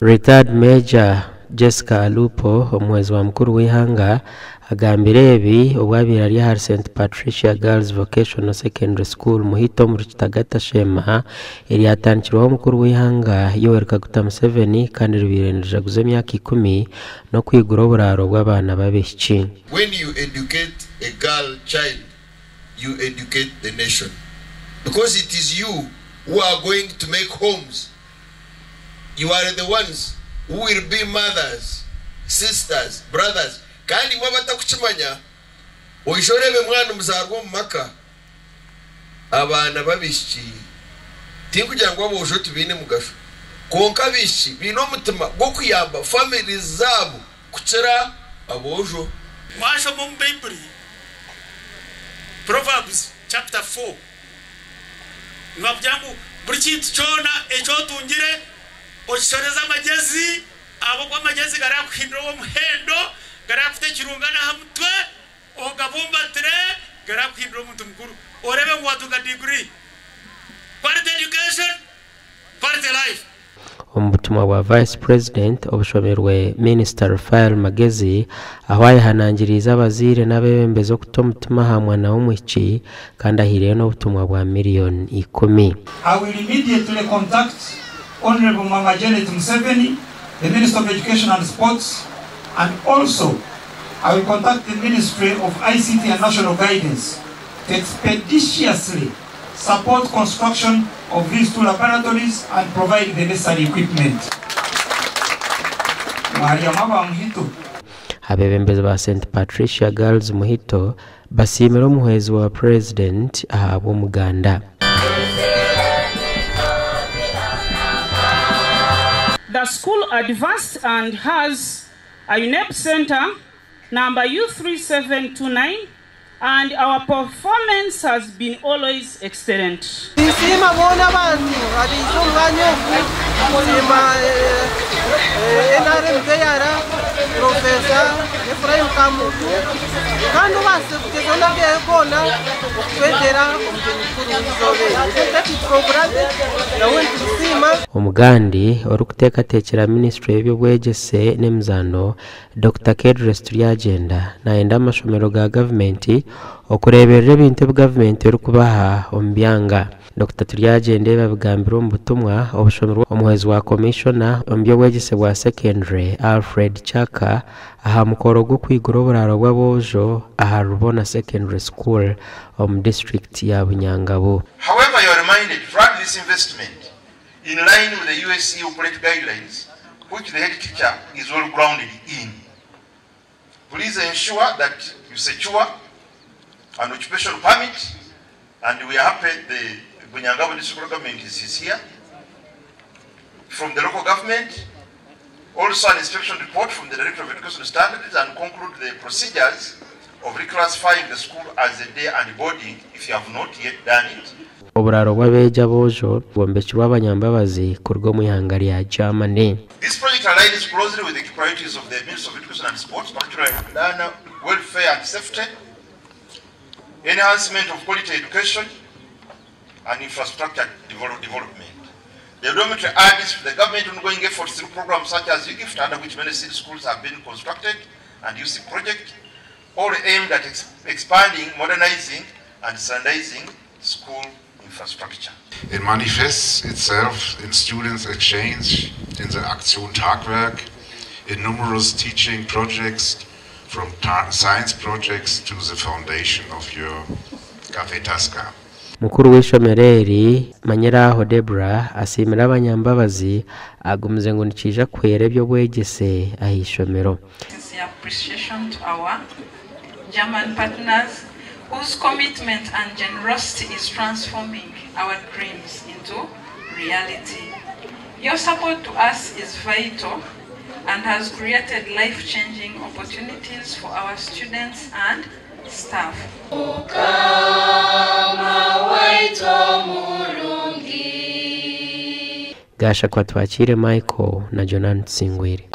Retired Major Jessica Alupo omwezi wa mukuru w'ihanga agambire ebi obwabira ali ha St Patricia Girls Vocational Secondary School muhito mu Kitagata Shema eri atandikirwaho omukuru w'ihanga Yoweri Kaguta Museveni kandi rubirendeje guze emyaka 10 no kwigura oburaro bw'abana babeshiki. When you educate a girl child, you educate the nation, because it is you who are going to make homes. You are the ones who will be mothers, sisters, brothers. Kandi wabata kuchimanya oyishorebe mwana muzarwo mumaka abana babishiki tinkugira ngo abojo tubine mugasho konka bishi bino mutima go kuyamba families zabo kucera abojo. Mwasho mu Bible Proverbs chapter 4 ngabyangu buri kintu cyona echo tungire oshoreza amagezi abo kwa magezi garakwindiro muhendo garafite kirungana hamutwe ogabumbatire garakwindiro muntu mukuru orebe ngwatuka degree quality education quality life. Omutumwa wa Vice President obushomerwe Minister Rafael Magezi aho yahanangiriza abazire n'abebembezo kutomutima hamwe na umwici kandi ahiriye no butumwa bwa million 10. I will immediately contact Honorable Mama Janet Museveni, the Minister of Education and Sports, and also I will contact the Ministry of ICT and National Guidance to expeditiously support construction of these two laboratories and provide the necessary equipment. Abebembezi ba St Patricia Girls Muhito basimira omuhezi wa President ahabo muganda. The school advanced and has a UNEP center number U3729, and our performance has been always excellent. Omugandi orukutekatekera Ministry y'ebyobwegese n'emizano Dr. Kedres Turyagenda naenda amashomero ga government okureberera ebintu bya government erukubaha ombyanga. Dr. Turyagenda babigambira mu butumwa obushomero omuhezi wa Commissioner ombyobwegese bwa secondary Alfred Chaka aha mukoro gwo kwigura oburaro bw'abojo aha Rubona Secondary School district ya Bunyangabo. However, you are reminded to run this investment in line with the USC operate guidelines, which the head teacher is well grounded in. Please ensure that you secure an occupation permit, and we are happy the Bunyangabo district government is here. From the local government, also an inspection report from the Director of Education Standards, and conclude the procedures of reclassifying the school as a day and boarding if you have not yet done it. Oburaro bw'abeja bojo bwombekirwa abanyambabazi kurwo mu ihanga lya Germany. This project aligns closely with the priorities of the Ministry of Education and Sports, particularly learner welfare and safety, enhancement of quality education, and infrastructure development. The dormitory adds to the government ongoing efforts through programs such as UGIFT, under which many city schools have been constructed, and UC project, all aimed at expanding, modernizing, and standardizing school infrastructure. It manifests itself in students' exchange, in the Aktion Tagwerk, in numerous teaching projects, from science projects to the foundation of your Cafe Tasca. Mukuru w'ishomereri Manyeraho Debra asimira abanyambabazi agumze ngo nikija kwera byo bwegese ahishomero. Appreciation to our German partners whose commitment and generosity is transforming our dreams into reality. Your support to us is vital and has created life-changing opportunities for our students and staff. Gasha kwa twachire Michael na Jonan Singwiri.